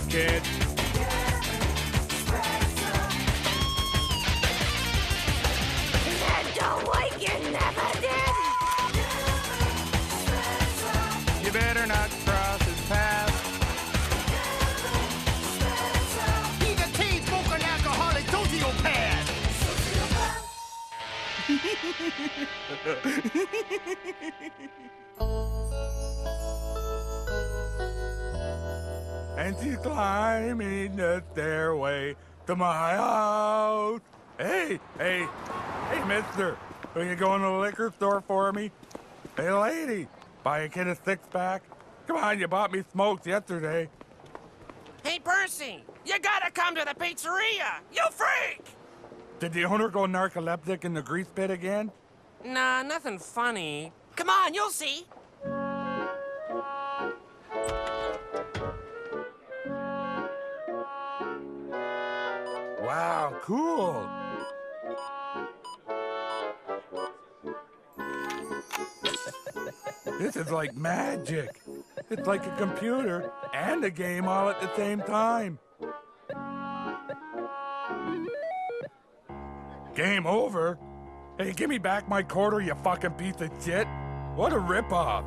kid. Don't like you never did. You better not cross his path. He's a chain-smoking alcoholic sociopath. And she's climbing the stairway to my house. Hey, mister. Are you going to the liquor store for me? Hey, lady. Buy a kid a six-pack? Come on, you bought me smokes yesterday. Hey, Percy, you gotta come to the pizzeria! You freak! Did the owner go narcoleptic in the grease pit again? Nah, nothing funny. Come on, you'll see. Wow, cool. This is like magic. It's like a computer and a game all at the same time. Game over? Hey, give me back my quarter, you fucking piece of shit. What a ripoff.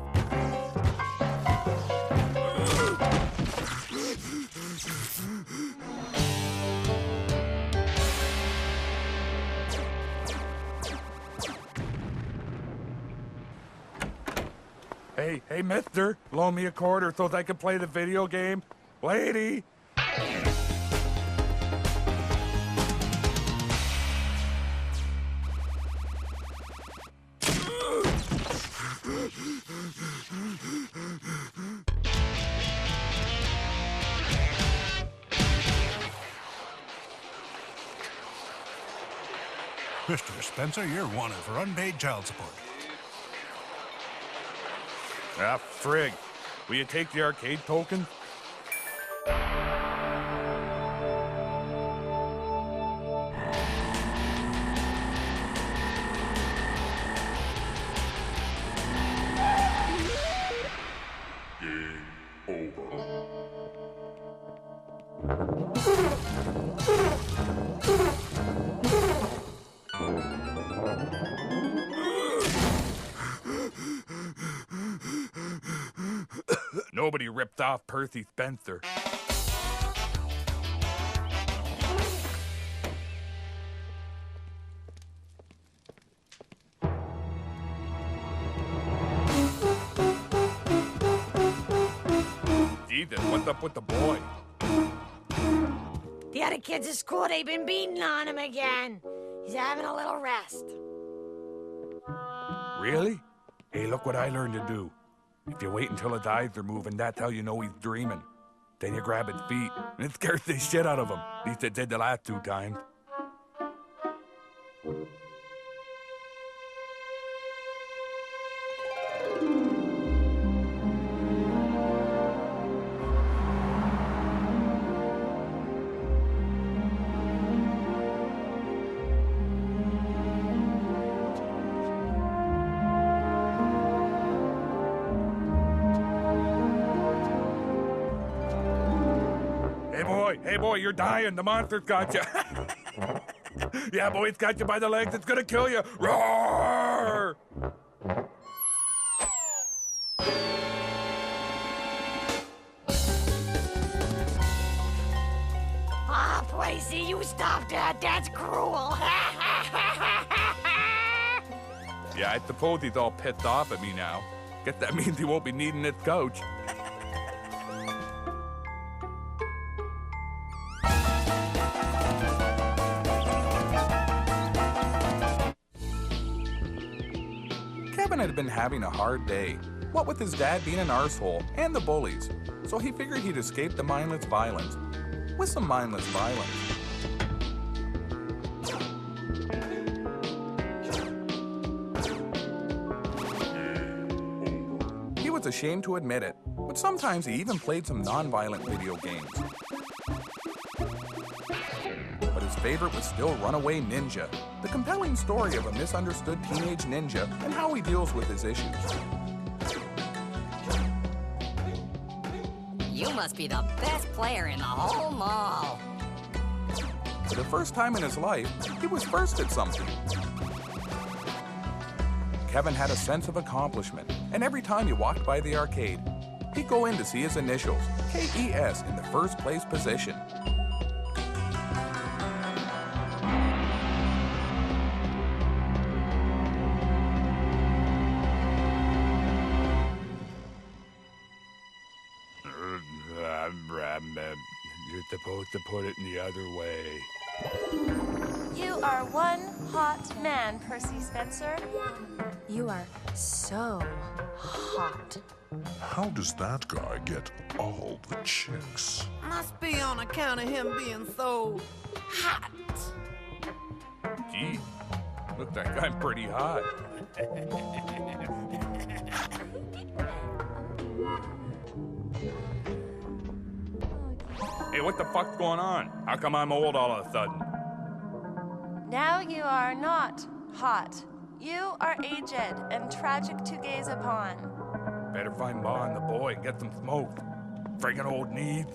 Hey, mister, loan me a quarter so I can play the video game. Lady! Mr. Spencer, you're wanted for unpaid child support. Ah, frig. Will you take the arcade token? Nobody ripped off Percy Spencer. Jesus, what's up with the boy? The other kids at school, they've been beating on him again. He's having a little rest. Really? Hey, look what I learned to do. If you wait until his eyes are moving, that's how you know he's dreaming. Then you grab his feet, and it scares the shit out of him. At least it did the last 2 times. Hey, boy, you're dying. The monster's got you. Yeah, boy, it's got you by the legs. It's gonna kill you. Roar! Ah, Percy, you stop that. That's cruel. Yeah, I suppose he's all pissed off at me now. Guess that means he won't be needing this coach. Kevin had been having a hard day, what with his dad being an arsehole and the bullies, so he figured he'd escape the mindless violence with some mindless violence. He was ashamed to admit it, but sometimes he even played some non-violent video games. But his favorite was still Runaway Ninja, the compelling story of a misunderstood teenage ninja and how he deals with his issues. You must be the best player in the whole mall. For the first time in his life, he was first at something. Kevin had a sense of accomplishment, and every time he walked by the arcade, he'd go in to see his initials, KES, in the first place position. You're supposed to put it in the other way. You are one hot man, Percy Spencer. You are so hot. How does that guy get all the chicks? Must be on account of him being so hot. Gee, looks like I'm pretty hot. Hey, what the fuck's going on? How come I'm old all of a sudden? Now you are not hot. You are aged and tragic to gaze upon. Better find Ma and the boy and get some smoke. Friggin' old knees.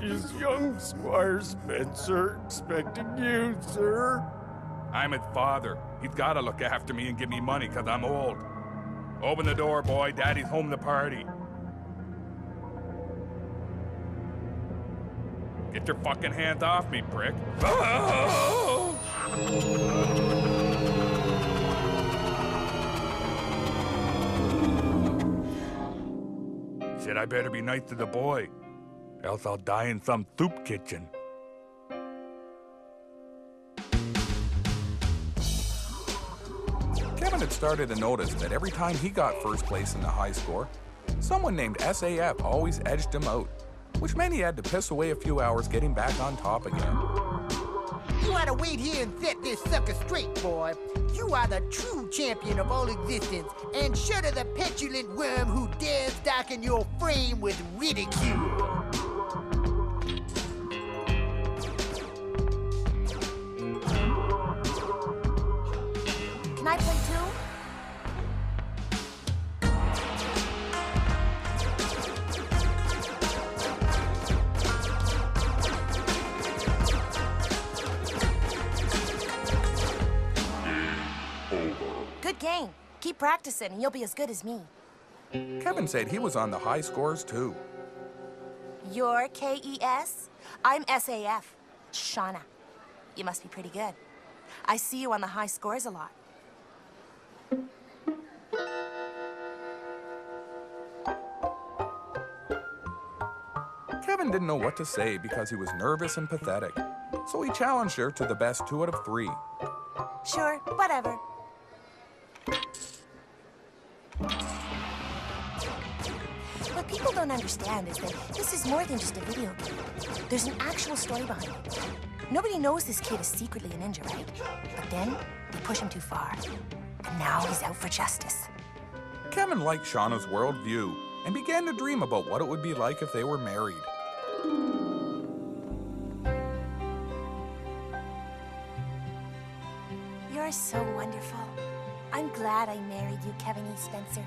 Is young Squire Spencer expecting you, sir? I'm his father. He's gotta look after me and give me money because I'm old. Open the door, boy. Daddy's home to party. Get your fucking hands off me, prick. Oh! Said I better be nice to the boy, else I'll die in some soup kitchen. Kevin had started to notice that every time he got first place in the high score, someone named SAF always edged him out, which meant he had to piss away a few hours getting back on top again. You ought to wait here and set this sucker straight, boy. You are the true champion of all existence, and shudder the petulant worm who dares darken your frame with ridicule. Can I play too? Good game. Keep practicing and you'll be as good as me. Kevin said he was on the high scores too. You're KES? I'm SAF. Shauna. You must be pretty good. I see you on the high scores a lot. Kevin didn't know what to say because he was nervous and pathetic, so he challenged her to the best 2 out of 3. Sure, whatever. What people don't understand is that this is more than just a video game. There's an actual story behind it. Nobody knows this kid is secretly a ninja, right? But then, they push him too far. And now he's out for justice. Kevin liked Shauna's worldview and began to dream about what it would be like if they were married. You're so wonderful. I'm glad I married you, Kevin E. Spencer.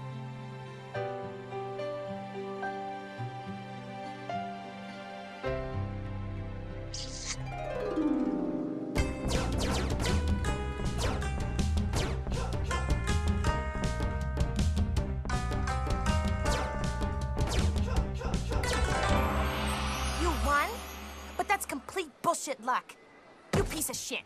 You won? But that's complete bullshit luck. You piece of shit.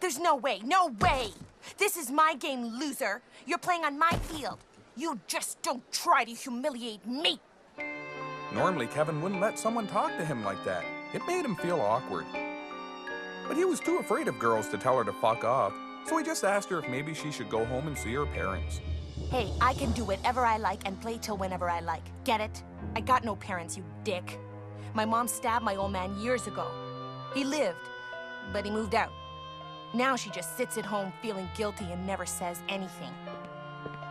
There's no way, no way! This is my game, loser. You're playing on my field. You just don't try to humiliate me. Normally, Kevin wouldn't let someone talk to him like that. It made him feel awkward. But he was too afraid of girls to tell her to fuck off, so he just asked her if maybe she should go home and see her parents. Hey, I can do whatever I like and play till whenever I like. Get it? I got no parents, you dick. My mom stabbed my old man years ago. He lived, but he moved out. Now she just sits at home feeling guilty and never says anything.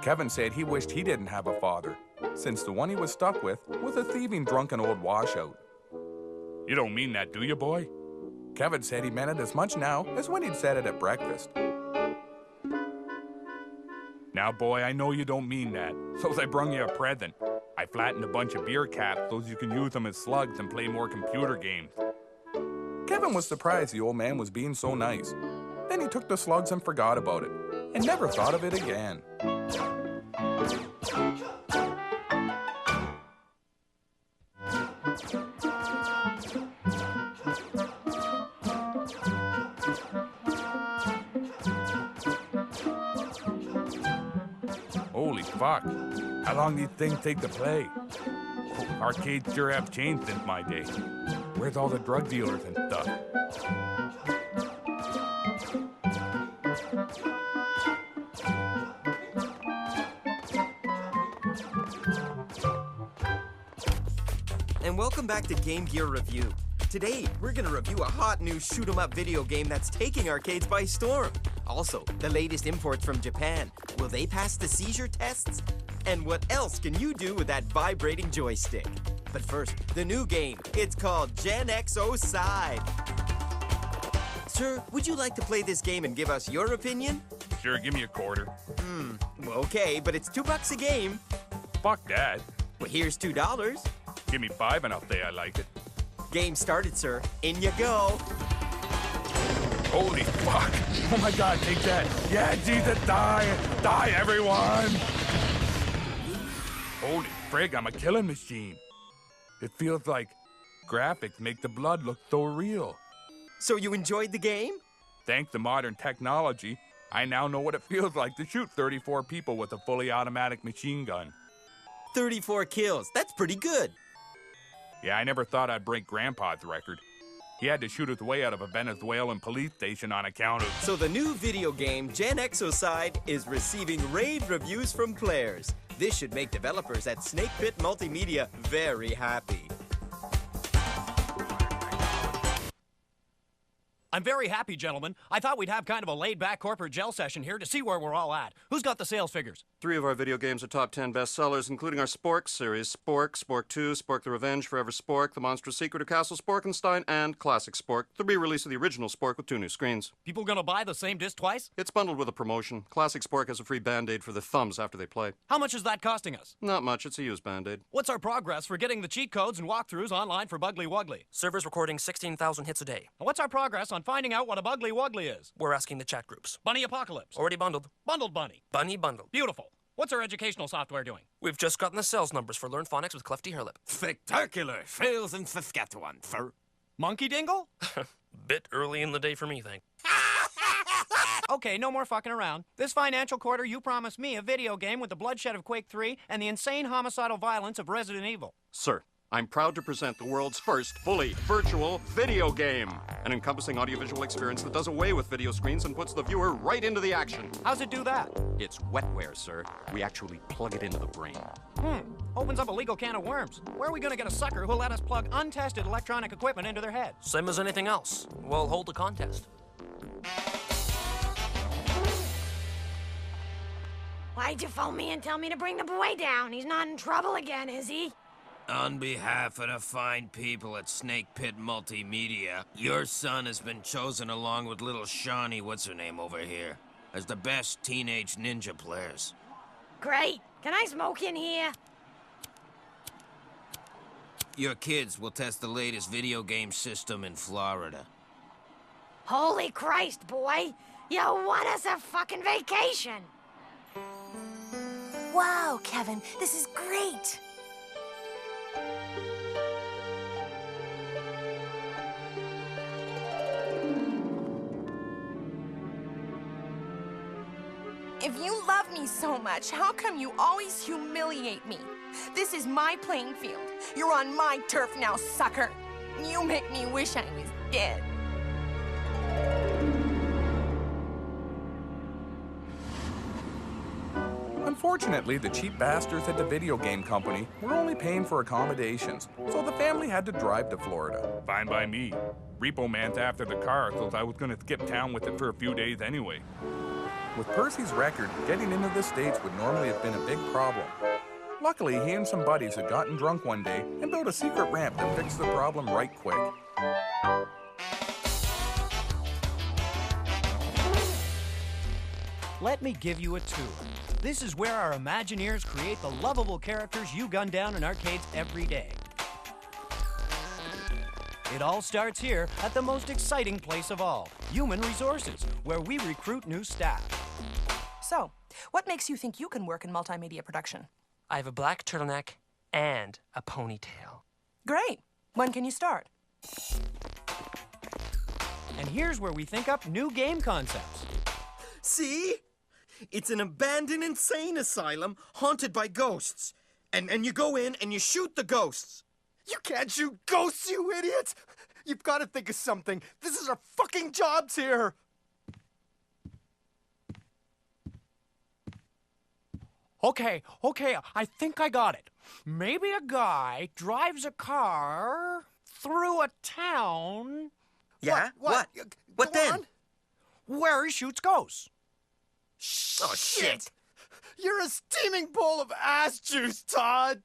Kevin said he wished he didn't have a father, since the one he was stuck with was a thieving, drunken old washout. You don't mean that, do you, boy? Kevin said he meant it as much now as when he'd said it at breakfast. Now, boy, I know you don't mean that, so I brung you a present. I flattened a bunch of beer caps so you can use them as slugs and play more computer games. Kevin was surprised the old man was being so nice. Then he took the slugs and forgot about it, and never thought of it again. Holy fuck. How long do these things take to play? Arcades sure have changed since my day. Where's all the drug dealers and stuff? And welcome back to Game Gear Review. Today, we're gonna review a hot new shoot-'em-up video game that's taking arcades by storm. Also, the latest imports from Japan. Will they pass the seizure tests? And what else can you do with that vibrating joystick? But first, the new game. It's called Gen XO Side. Sir, would you like to play this game and give us your opinion? Sure, give me a quarter. Okay, but it's $2 a game. Fuck that. Well, here's $2. Give me 5 and I'll say I like it. Game started, sir. In you go. Holy fuck. Oh my god, take that. Yeah, Jesus, die. Die, everyone. Holy frig, I'm a killing machine. It feels like graphics make the blood look so real. So you enjoyed the game? Thanks to modern technology, I now know what it feels like to shoot 34 people with a fully automatic machine gun. 34 kills. That's pretty good. Yeah, I never thought I'd break Grandpa's record. He had to shoot his way out of a Venezuelan police station on account of... So the new video game, Gen XO Side, is receiving rave reviews from players. This should make developers at Snake Pit Multimedia very happy. I'm very happy, gentlemen. I thought we'd have kind of a laid-back corporate gel session here to see where we're all at. Who's got the sales figures? 3 of our video games are top 10 bestsellers, including our Spork series, Spork, Spork 2, Spork the Revenge, Forever Spork, The Monstrous Secret of Castle Sporkenstein, and Classic Spork, the re-release of the original Spork with 2 new screens. People gonna buy the same disc twice? It's bundled with a promotion. Classic Spork has a free Band-Aid for the thumbs after they play. How much is that costing us? Not much, it's a used Band-Aid. What's our progress for getting the cheat codes and walkthroughs online for Buggly Wuggly? Servers recording 16,000 hits a day. And what's our progress on finding out what a Buggly Wuggly is? We're asking the chat groups. Bunny Apocalypse. Already bundled. Bundled Bunny. Bunny bundled. Beautiful. What's our educational software doing? We've just gotten the sales numbers for Learn Phonics with Clefty Hairlip. Spectacular fails in Saskatchewan, sir. Monkey Dingle? Bit early in the day for me, thank. Okay, no more fucking around. This financial quarter, you promised me a video game with the bloodshed of Quake 3 and the insane homicidal violence of Resident Evil. Sir, I'm proud to present the world's first fully virtual video game. An encompassing audiovisual experience that does away with video screens and puts the viewer right into the action. How's it do that? It's wetware, sir. We actually plug it into the brain. Opens up a legal can of worms. Where are we gonna get a sucker who'll let us plug untested electronic equipment into their head? Same as anything else. We'll hold a contest. Why'd you phone me and tell me to bring the boy down? He's not in trouble again, is he? On behalf of the fine people at Snake Pit Multimedia, your son has been chosen along with little Shawnee, what's her name over here, as the best teenage ninja players. Great. Can I smoke in here? Your kids will test the latest video game system in Florida. Holy Christ, boy. You want us a fucking vacation. Wow, Kevin, this is great. If you love me so much, how come you always humiliate me? This is my playing field. You're on my turf now, sucker. You make me wish I was dead. Unfortunately, the cheap bastards at the video game company were only paying for accommodations, so the family had to drive to Florida. Fine by me. Repo Man's after the car, so I was gonna skip town with it for a few days anyway. With Percy's record, getting into the States would normally have been a big problem. Luckily, he and some buddies had gotten drunk one day and built a secret ramp that fixed the problem right quick. let me give you a tour. This is where our Imagineers create the lovable characters you gun down in arcades every day. It all starts here at the most exciting place of all, Human Resources, where we recruit new staff. So, what makes you think you can work in multimedia production? I have a black turtleneck and a ponytail. Great. When can you start? And here's where we think up new game concepts. See? It's an abandoned insane asylum haunted by ghosts. And you go in and you shoot the ghosts. You can't shoot ghosts, you idiot! You've got to think of something. This is our fucking jobs here. Okay, I think I got it. Maybe a guy drives a car through a town. Yeah? What then? Where he shoots ghosts. Oh, shit! You're a steaming bowl of ass juice, Todd!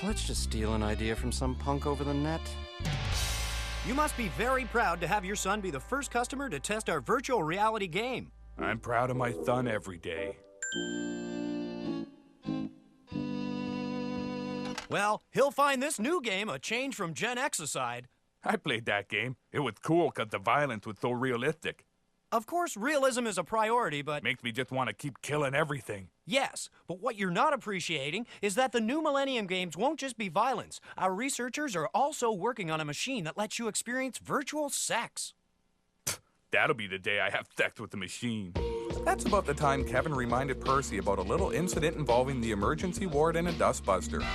Let's just steal an idea from some punk over the net. You must be very proud to have your son be the first customer to test our virtual reality game. I'm proud of my son every day. Well, he'll find this new game a change from Gen X-icide. I played that game. It was cool because the violence was so realistic. Of course, realism is a priority, but... Makes me just want to keep killing everything. Yes, but what you're not appreciating is that the new Millennium games won't just be violence. Our researchers are also working on a machine that lets you experience virtual sex. That'll be the day I have sex with the machine. That's about the time Kevin reminded Percy about a little incident involving the emergency ward and a dustbuster.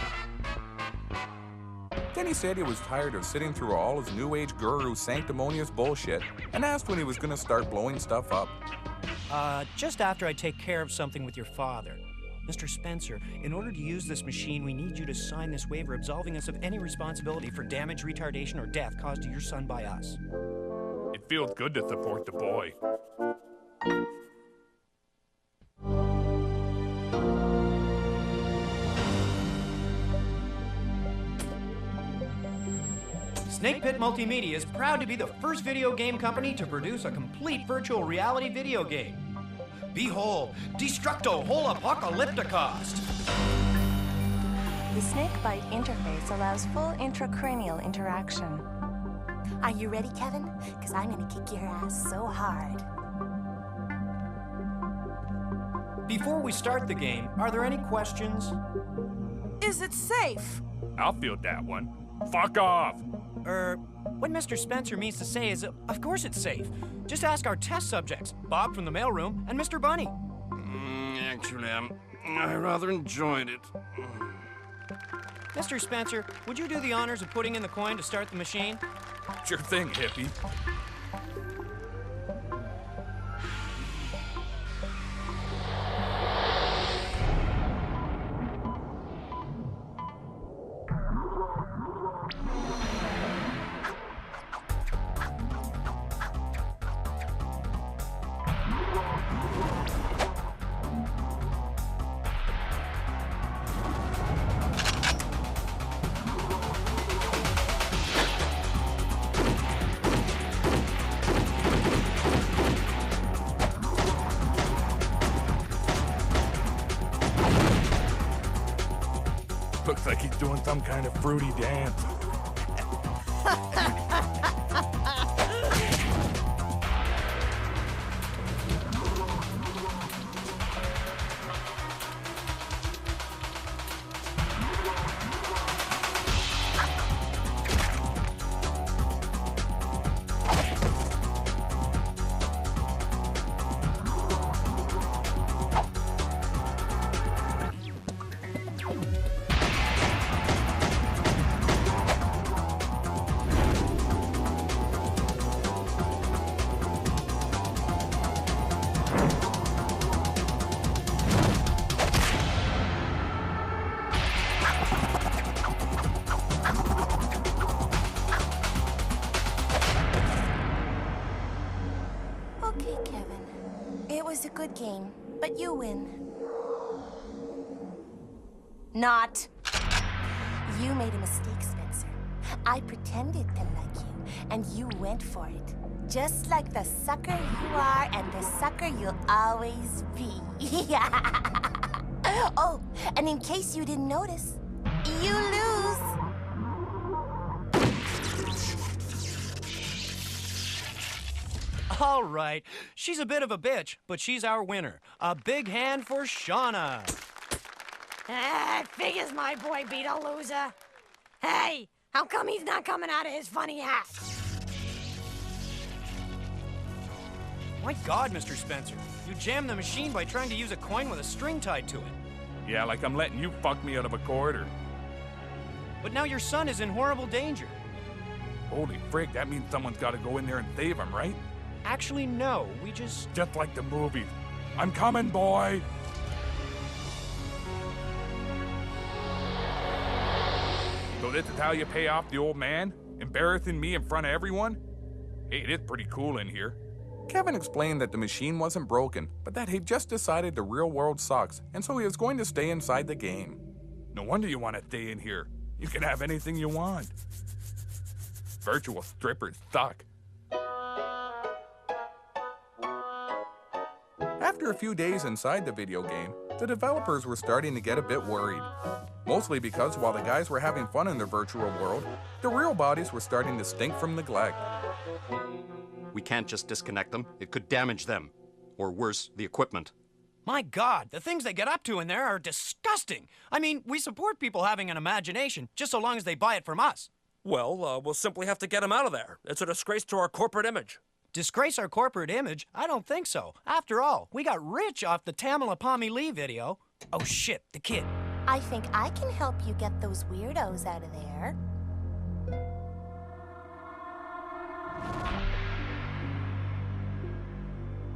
Then he said he was tired of sitting through all his New Age guru sanctimonious bullshit and asked when he was going to start blowing stuff up. Just after I take care of something with your father. Mr. Spencer, in order to use this machine, we need you to sign this waiver absolving us of any responsibility for damage, retardation, or death caused to your son by us. It feels good to support the boy. Snake Pit Multimedia is proud to be the first video game company to produce a complete virtual reality video game. Behold, Destructo Hole Apocalypticast! The Snakebite interface allows full intracranial interaction. Are you ready, Kevin? Because I'm going to kick your ass so hard. Before we start the game, are there any questions? Is it safe? I'll field that one. Fuck off! What Mr. Spencer means to say is, of course it's safe. Just ask our test subjects, Bob from the mailroom and Mr. Bunny. Actually, I rather enjoyed it. Mr. Spencer, would you do the honors of putting in the coin to start the machine? Sure thing, hippie. Looks like he's doing some kind of fruity dance. Okay, Kevin. It was a good game, but you win. Not. You made a mistake, Spencer. I pretended to like you, and you went for it. Just like the sucker you are and the sucker you'll always be. Oh, and in case you didn't notice, you lose. All right, she's a bit of a bitch, but she's our winner. A big hand for Shauna. Figures my boy beat a loser. Hey, how come he's not coming out of his funny hat? My God, Mr. Spencer, you jammed the machine by trying to use a coin with a string tied to it. Yeah, like I'm letting you fuck me out of a quarter. But now your son is in horrible danger. Holy frick, that means someone's got to go in there and save him, right? Actually, no, we just like the movies. I'm coming, boy! So this is how you pay off the old man? Embarrassing me in front of everyone? Hey, it is pretty cool in here. Kevin explained that the machine wasn't broken, but that he'd just decided the real world sucks, and so he was going to stay inside the game. No wonder you want to stay in here. You can have anything you want. Virtual strippers suck. After a few days inside the video game, the developers were starting to get a bit worried. Mostly because while the guys were having fun in their virtual world, the real bodies were starting to stink from neglect. We can't just disconnect them. It could damage them. Or worse, the equipment. My God, the things they get up to in there are disgusting. I mean, we support people having an imagination, just so long as they buy it from us. Well, we'll simply have to get them out of there. It's a disgrace to our corporate image. Disgrace our corporate image? I don't think so. After all, we got rich off the Tamala Palmy Lee video. Oh shit, the kid. I think I can help you get those weirdos out of there.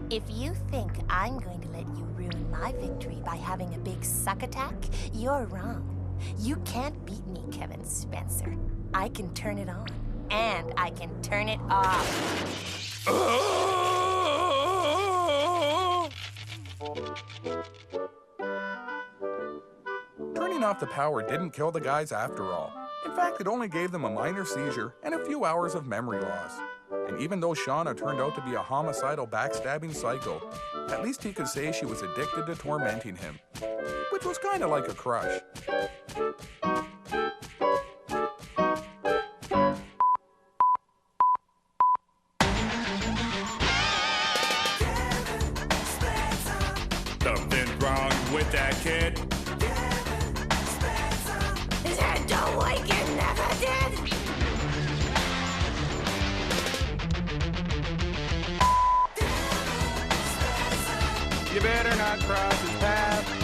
If you think I'm going to let you ruin my victory by having a big suck attack, you're wrong. You can't beat me, Kevin Spencer. I can turn it on, and I can turn it off. Turning off the power didn't kill the guys after all. In fact, it only gave them a minor seizure and a few hours of memory loss. And even though Shauna turned out to be a homicidal backstabbing psycho, at least he could say she was addicted to tormenting him, which was kind of like a crush. Something's wrong with that kid. His head don't like it never did. You better not cross his path.